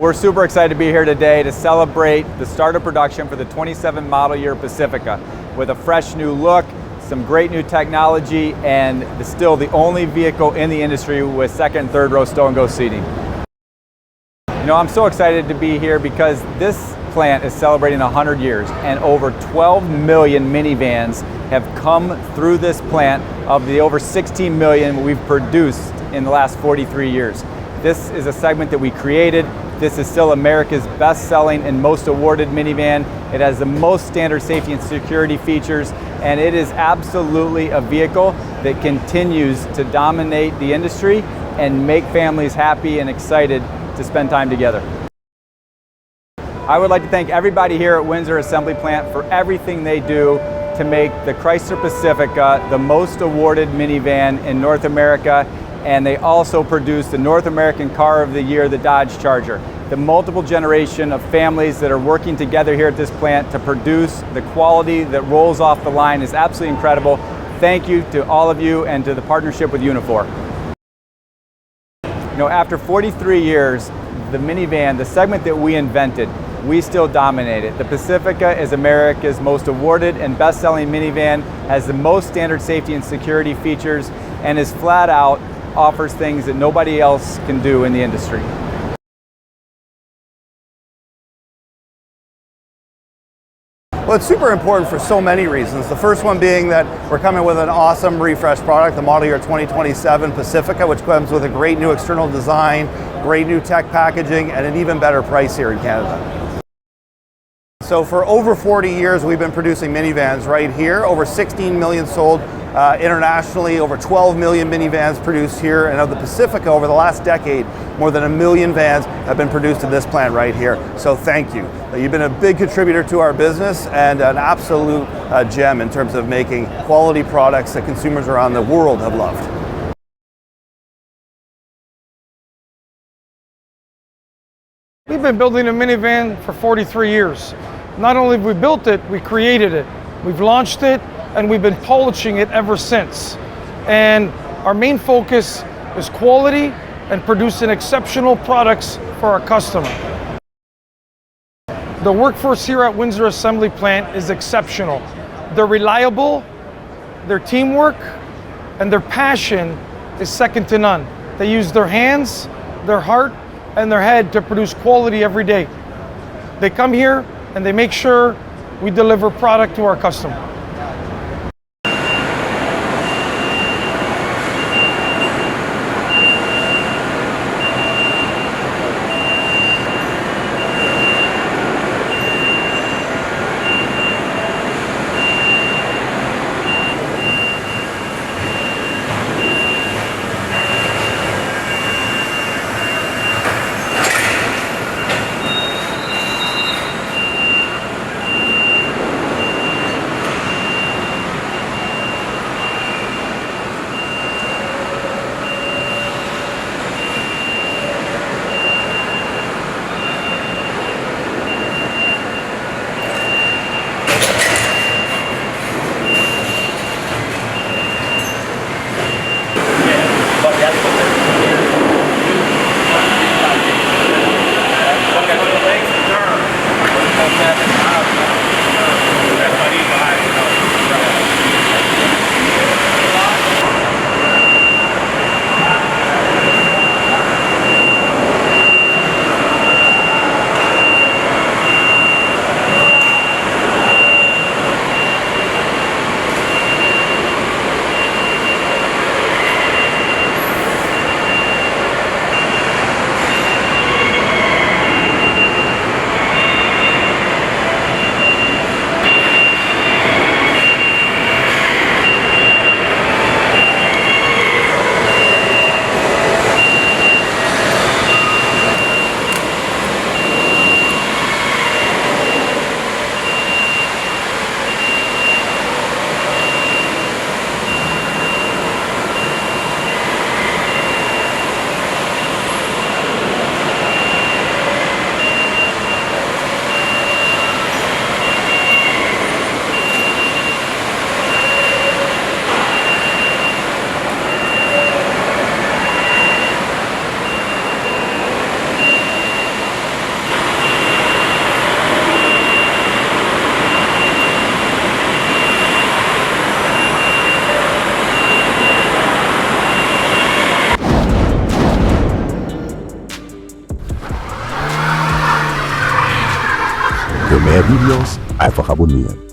We're super excited to be here today to celebrate the start of production for the 27 model year Pacifica with a fresh new look, some great new technology, and still the only vehicle in the industry with second and third row stow and go seating. You know, I'm so excited to be here because this plant is celebrating 100 years and over 12 million minivans have come through this plant of the over 16 million we've produced in the last 43 years. This is a segment that we created. This is still America's best-selling and most awarded minivan. It has the most standard safety and security features, and it is absolutely a vehicle that continues to dominate the industry and make families happy and excited to spend time together. I would like to thank everybody here at Windsor Assembly Plant for everything they do to make the Chrysler Pacifica the most awarded minivan in North America. And they also produce the North American Car of the Year, the Dodge Charger. The multiple generation of families that are working together here at this plant to produce the quality that rolls off the line is absolutely incredible. Thank you to all of you and to the partnership with Unifor. You know, after 43 years, the minivan, the segment that we invented, we still dominate it. The Pacifica is America's most awarded and best-selling minivan, has the most standard safety and security features, and is flat out offers things that nobody else can do in the industry. Well, it's super important for so many reasons. The first one being that we're coming with an awesome refreshed product, the model year 2027 Pacifica, which comes with a great new external design, great new tech packaging, and an even better price here in Canada. So for over 40 years, we've been producing minivans right here, over 16 million sold internationally, over 12 million minivans produced here, and of the Pacifica over the last decade, more than 1 million vans have been produced in this plant right here. So thank you. You've been a big contributor to our business and an absolute gem in terms of making quality products that consumers around the world have loved. We've been building a minivan for 43 years. Not only have we built it, we created it. We've launched it, and we've been polishing it ever since. And our main focus is quality and producing exceptional products for our customer. The workforce here at Windsor Assembly Plant is exceptional. They're reliable, their teamwork, and their passion is second to none. They use their hands, their heart, and their head to produce quality every day. They come here and they make sure we deliver product to our customer. Mehr Videos einfach abonnieren.